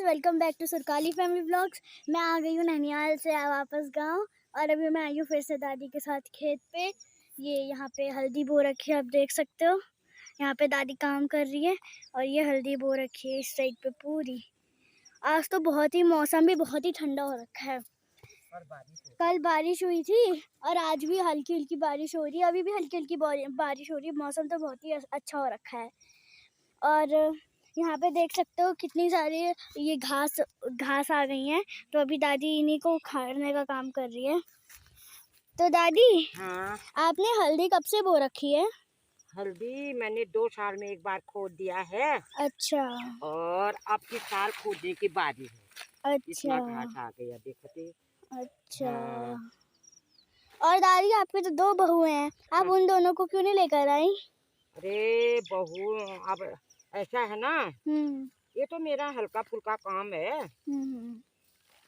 Welcome back to Surkali family vlogs. मैं आ गई हूँ नैनीताल से वापस गांव और अभी मैं आई हूँ फिर से दादी के साथ खेत पे। ये यहाँ पे हल्दी बो रखी है, आप देख सकते हो। यहाँ पे दादी काम कर रही है और ये हल्दी बो रखी है इस साइड पे पूरी। आज तो मौसम भी बहुत ही ठंडा हो रखा है। कल बारिश हुई थी और आज भी हल्की हल्की बारिश हो रही है। अभी भी हल्की हल्की बारिश हो रही है। मौसम तो बहुत ही अच्छा हो रखा है। और यहाँ पे देख सकते हो कितनी सारी ये घास आ गई हैं, तो अभी दादी इन्हीं को उखाड़ने का काम कर रही है। तो दादी, हाँ, आपने हल्दी कब से बो रखी है? हल्दी मैंने 2 साल में एक बार खोद दिया है। अच्छा और अब की साल खोदने की बारी है। अच्छा इतना घास आ गया देखते। अच्छा। हाँ, और दादी, आपके तो 2 बहुएं हैं, आप हाँ। उन दोनों को क्यों नहीं लेकर आई? अरे बहू, अब ऐसा है ना, हम्म ये तो मेरा हल्का फुल्का काम है। हम्म।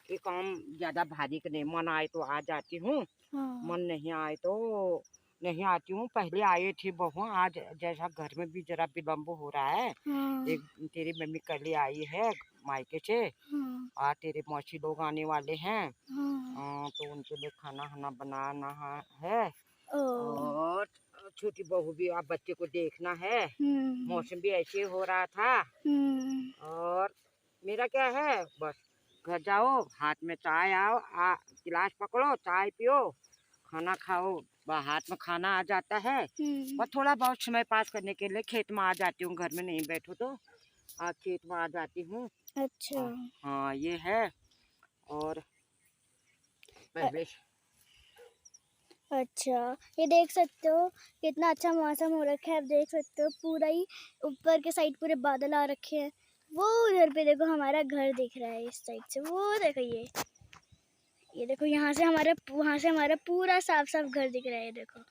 ये काम ज्यादा भारी का नहीं, मन आए तो आ जाती हूँ, हाँ मन नहीं आए तो नहीं आती हूँ। पहले आई थी बहू, आज जैसा घर में भी जरा विलम्ब हो रहा है। हाँ एक तेरी मम्मी कल ही आई है मायके से, हाँ और तेरे मौसी लोग आने वाले हैं। हाँ। तो उनके लिए खाना खाना बनाना है। ओ। और छोटी बहू भी, आप बच्चे को देखना है। हम्म मौसम भी ऐसे हो रहा था। हम्म। और मेरा क्या है, बस घर जाओ, हाथ में चाय आओ, गिलास पकड़ो, चाय पियो, खाना खाओ, हाथ में खाना आ जाता है। और थोड़ा बहुत समय पास करने के लिए खेत में आ जाती हूँ। घर में नहीं बैठो तो खेत में आ जाती हूँ। अच्छा हाँ, ये है। और पहले अच्छा, ये देख सकते हो कितना अच्छा मौसम हो रखा है। आप देख सकते हो पूरा ही ऊपर के साइड पूरे बादल आ रखे हैं। वो उधर पे देखो हमारा घर दिख रहा है इस साइड से। वो देखो ये देखो वहाँ से हमारा पूरा साफ साफ घर दिख रहा है। ये देखो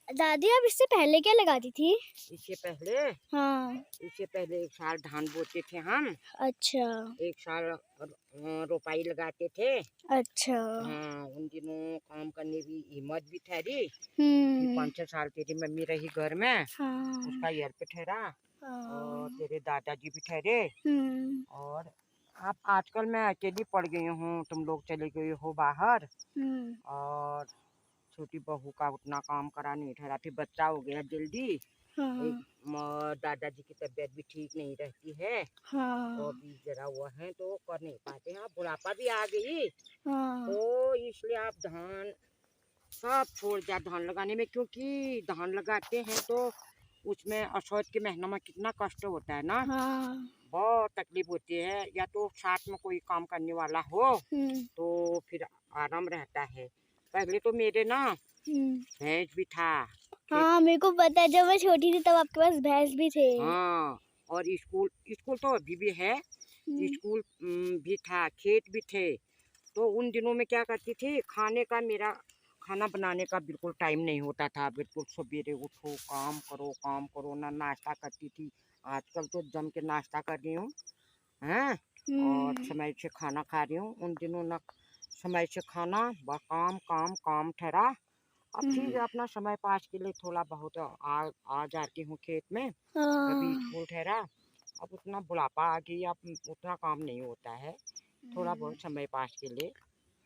दादी, आप इससे पहले क्या लगाती थी? इससे पहले हाँ। इससे पहले 1 साल धान बोते थे हम। अच्छा 1 साल रोपाई लगाते थे। अच्छा। हाँ, उन दिनों काम करने की हिम्मत भी ठहरी। फिर हम्म। 5-6 साल तेरी मम्मी रही घर में, हाँ उसका ईयर पे ठहरा। और हाँ। तेरे दादाजी भी ठहरे। हम्म और अब आजकल मैं अकेली पड़ गई हूँ, तुम लोग चले गए हो बाहर। हम्म। और छोटी बहू का उतना काम करा नहीं ठहरा, फिर बच्चा हो गया जल्दी। एक हाँ दादाजी की तबीयत भी ठीक नहीं रहती है, और हाँ भी जरा हुआ है तो कर नहीं पाते हैं। बुढ़ापा भी आ गई, हाँ। तो इसलिए आप धान सब छोड़ दिया धान लगाने में। क्योंकि धान लगाते हैं तो उसमें असौद के महीनों में कितना कष्ट होता है ना, हाँ। बहुत तकलीफ होती है। या तो साथ में कोई काम करने वाला हो हम्म तो फिर आराम रहता है। पहले तो मेरे ना हम्म। भैंस भी था, खेत। हाँ, मेरे को पता है, जब मैं छोटी थी तब आपके पास भैंस भी थे। हाँ, और स्कूल स्कूल तो अभी भी है। हम्म स्कूल भी था, खेत भी थे। तो उन दिनों में क्या करती थी, खाने का मेरा खाना बनाने का बिल्कुल टाइम नहीं होता था। बिल्कुल सवेरे उठो, काम करो ना, नाश्ता करती थी। आजकल तो जम के नाश्ता कर रही हूँ हैं, और हम्म समय से खाना खा रही हूँ। उन दिनों ना समय से खाना, बस काम काम काम ठहरा। अब ठीक है, अपना समय पास के लिए थोड़ा बहुत आ जाती हूँ खेत में। कभी हाँ। स्कूल ठहरा। अब उतना बुढ़ापा आ गई, अब उतना काम नहीं होता है, थोड़ा बहुत समय पास के लिए।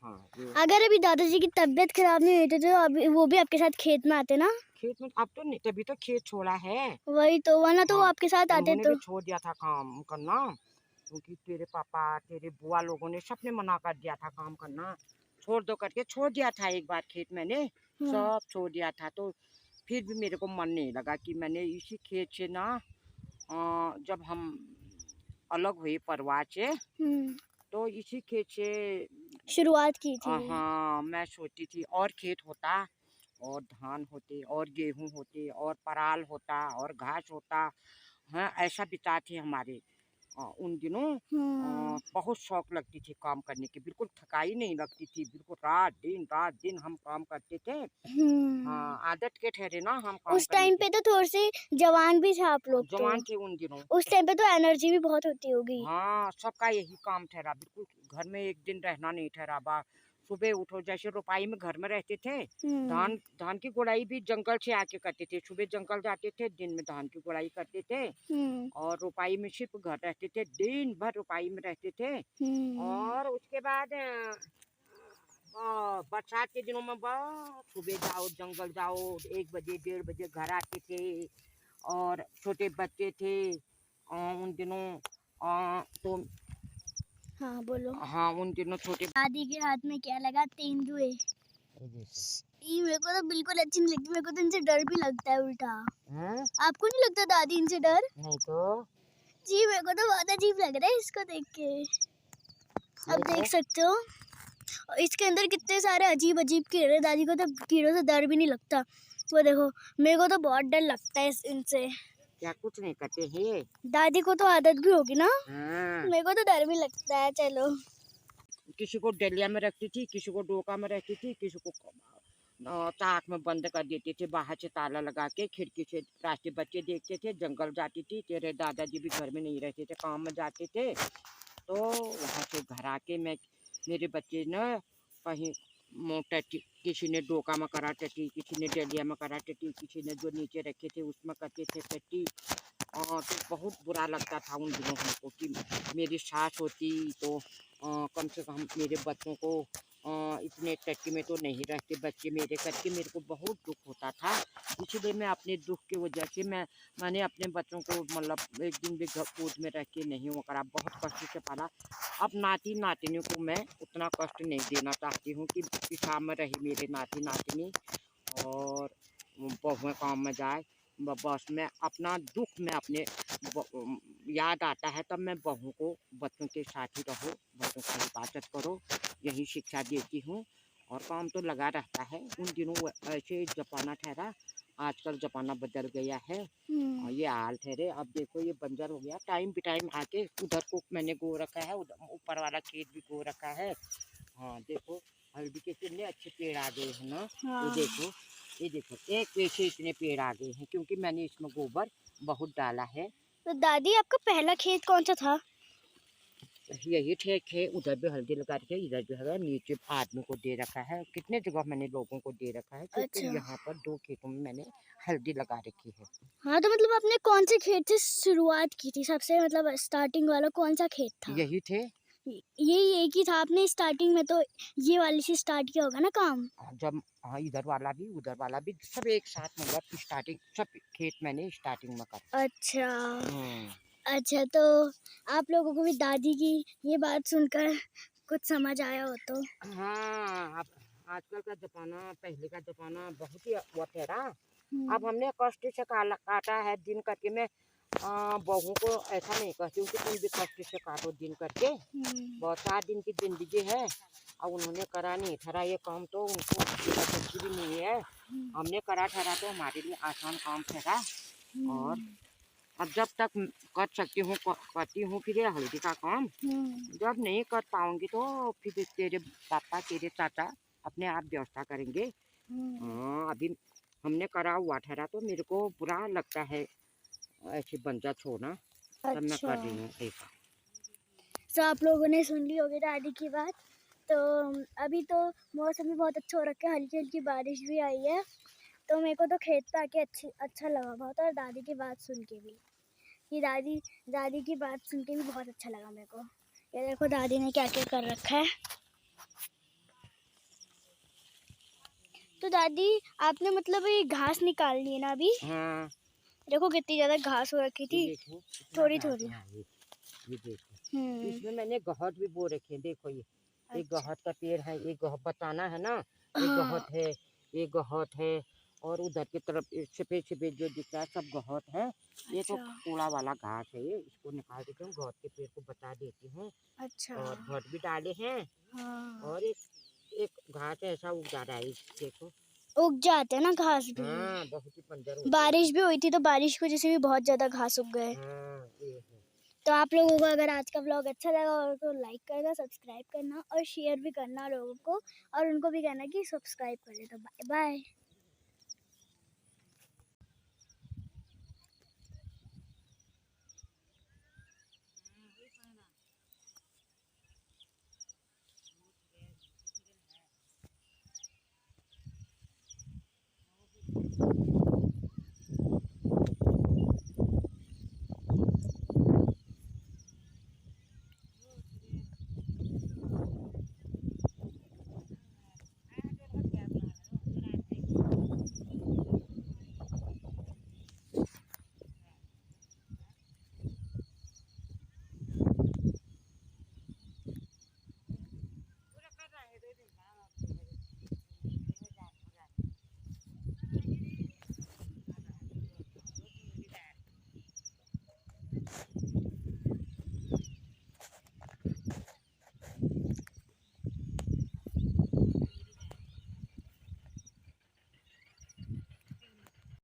हाँ, ये अगर अभी दादाजी की तबीयत खराब नहीं होती तो अभी वो भी आपके साथ खेत में आते ना? खेत में अब तो नहीं, तभी तो खेत छोड़ा है। वही तो, वरना तो वो हाँ, आपके साथ आते उन्होंने भी तो। छोड़ दिया था काम करना, क्योंकि तेरे पापा तेरे बुआ लोगों ने सबने मना कर दिया था काम करना। छोड़ दो करके छोड़ दिया था एक बार खेत, मैंने हाँ सब छोड़ दिया था। तो फिर भी मेरे को मन नहीं लगा कि मैंने इसी खेत से ना, जब हम अलग हुए परिवार से, तो इसी खेत से शुरुआत की थी। हाँ, मैं सोचती थी और खेत होता, और धान होते, और गेहूं होते, और पराल होता, और घास होता। हाँ, ऐसा बिताते हमारे उन दिनों। हाँ बहुत शौक लगती थी काम करने की, बिल्कुल थकाई नहीं लगती थी। बिल्कुल रात दिन हम काम करते थे। हाँ, आदत के ठहरे ना हम काम उस करने टाइम की। पे तो थोड़े से जवान भी थे आप लोग तो। जवान थे उन दिनों। उस टाइम पे तो एनर्जी भी बहुत होती होगी। हाँ, सबका यही काम ठहरा, बिल्कुल घर में एक दिन रहना नहीं ठहरा। बा सुबह उठो, जैसे रोपाई में घर में रहते थे, धान धान की गुड़ाई भी जंगल से आके करते थे। सुबह जंगल जाते थे, दिन में धान की गुड़ाई करते थे, और रोपाई में सिर्फ घर रहते थे, दिन भर रोपाई में रहते थे। और उसके बाद बरसात के दिनों में बस सुबह जाओ, जंगल जाओ, 1 बजे 1:30 बजे घर आते थे। और छोटे बच्चे थे उन दिनों, तो हाँ बोलो। हाँ, उन दिनों छोटे दादी के हाथ में क्या लगा? तेंदुए। ये मेरे को तो बिल्कुल अच्छी नहीं लगती, मेरे को तो इनसे डर भी लगता है उल्टा। आपको नहीं लगता दादी इनसे डर? नहीं तो जी मेरे को तो बहुत अजीब लग रहा है इसको देख के। अब देख सकते हो इसके अंदर कितने सारे अजीब अजीब कीड़े। दादी को तो कीड़ों से डर भी नहीं लगता। वो देखो, मेरे को तो बहुत डर लगता है इनसे। क्या कुछ नहीं करते हैं। दादी को तो आदत भी होगी ना। हाँ। मेरे को तो डर भी लगता है। चलो, किसी को डलिया में रखती थी, किसी को डोका में रखती थी, किसी को ताक में बंद कर देते थे, बाहर से ताला लगा के। खिड़की से रास्ते बच्चे देखते थे। जंगल जाती थी, तेरे दादाजी भी घर में नहीं रहते थे, काम में जाते थे। तो वहाँ से घर आके मेरे बच्चे न कहीं टट्टी, किसी ने डोका में करा टट्टी, किसी ने डलिया में करा टट्टी, किसी ने जो नीचे रखे थे उसमें करते थे टट्टी। तो बहुत बुरा लगता था उन दिनों हमको कि मेरी सास होती तो कम से कम मेरे बच्चों को इतने टट्टी में तो नहीं रहते बच्चे मेरे करके। मेरे को बहुत दुख होता था, इसलिए मैं अपने दुख की वजह से मैंने अपने बच्चों को मतलब एक दिन भी गोद में रख के नहीं वो करा, बहुत कष्ट से पाला। अब नाती नातिनियों को मैं उतना कष्ट नहीं देना चाहती हूँ कि पिछाड़ में रही मेरे नाती नातिनी और बहुएं काम में जाए। बस मैं अपना दुख में अपने याद आता है तब मैं बहू को बच्चों के साथ ही रहो, बच्चों की हिफाजत करो, यही शिक्षा देती हूँ। और काम तो लगा रहता है। उन दिनों ऐसे जमाना ठहरा, आजकल जमाना बदल गया है और ये हाल ठहरे। अब देखो ये बंजर हो गया। टाइम भी टाइम आके उधर को मैंने गो रखा है, उधर ऊपर वाला खेत भी गो रखा है। हाँ देखो, हल्दी के कितने अच्छे पेड़ आ गए हैं ना। हाँ। ये देखो एक वैसे इतने पेड़ आ गए हैं क्योंकि मैंने इसमें गोबर बहुत डाला है। तो दादी आपका पहला खेत कौन सा था? यही ठीक है, उधर भी हल्दी लगा रखी है, इधर भी है, नीचे आदमी को दे रखा है। कितने जगह मैंने लोगों को दे रखा है क्योंकि अच्छा। यहाँ पर 2 खेतों में मैंने हल्दी लगा रखी है। हाँ, तो मतलब आपने कौन से खेत से शुरुआत की थी? सबसे मतलब स्टार्टिंग वाला कौन सा खेत था? यही थे। यही एक ही था आपने स्टार्टिंग में, तो ये वाले से स्टार्ट किया होगा ना काम? जब हाँ, इधर वाला भी उधर वाला भी सब एक साथ मतलब स्टार्टिंग, सब खेत मैंने स्टार्टिंग में कर। अच्छा। अच्छा, तो आप लोगों को भी दादी की ये बात सुनकर कुछ समझ आया हो तो? हाँ, अब आजकल का जमाना पहले का जमाना बहुत ही वो ठहरा। अब हमने कष्ट से काटा है दिन करके। मैं बहू को ऐसा नहीं कहती हूँ कि तुम भी कष्ट से काटो दिन करके। बहुत 4 दिन की जिंदगी है और उन्होंने करा नहीं ठहरा ये काम, तो उनको बच्ची भी नहीं है। हमने करा ठहरा तो हमारे लिए आसान काम ठहरा। और अब जब तक कर सकती हूँ करती हूँ फिर ये हल्दी का काम। जब नहीं कर पाऊंगी तो फिर तेरे पापा तेरे चाचा अपने आप व्यवस्था करेंगे। हाँ, अभी हमने करा हुआ ठहरा तो मेरे को बुरा लगता है ऐसे बंजा छोड़ना। तब मैं अच्छा। कर रही हूँ ऐसा। तो आप लोगों ने सुन ली होगी दादी की बात। तो अभी तो मौसम भी बहुत अच्छा हो रखा है, हल्की हल्की बारिश भी आई है। तो मेरे को तो खेत पे आके अच्छा लगा बहुत, और दादी की बात सुन के भी। ये दादी की बात सुन के भी बहुत अच्छा लगा मेरे को। ये देखो दादी ने क्या क्या कर रखा है। तो दादी आपने मतलब ये घास निकाल ली है ना अभी? हाँ, देखो कितनी ज्यादा घास हो रखी थी। थोड़ी थोड़ी। ये देखो इसमें मैंने गहत भी बो रखे हैं। देखो ये एक अच्छा। गहत का पेड़ है, एक गहत बताना है ना, एक हाँ। गहत है, एक गहत है। और उधर की तरफ सफेद सफेद जो दिख रहा है सब गहत है। ये तो अच्छा। कूड़ा वाला घास है, ये इसको निकाल देती हूँ, गहत के पेड़ को बचा देती हूँ। अच्छा। और भट भी डाले हैं। हाँ। और एक घास ऐसा उग जा रहा है, देखो। उग जाते हैं ना घास भी। हाँ, बहुत ही बंजर होते हैं। बारिश भी हुई थी तो बारिश की वजह से भी बहुत ज्यादा घास उग गए। हाँ, ये है। तो आप लोगों को अगर आज का व्लॉग अच्छा लगा हो तो लाइक करना, सब्सक्राइब करना और शेयर भी करना लोगों को, और उनको भी कहना कि सब्सक्राइब करें। तो बाय बाय।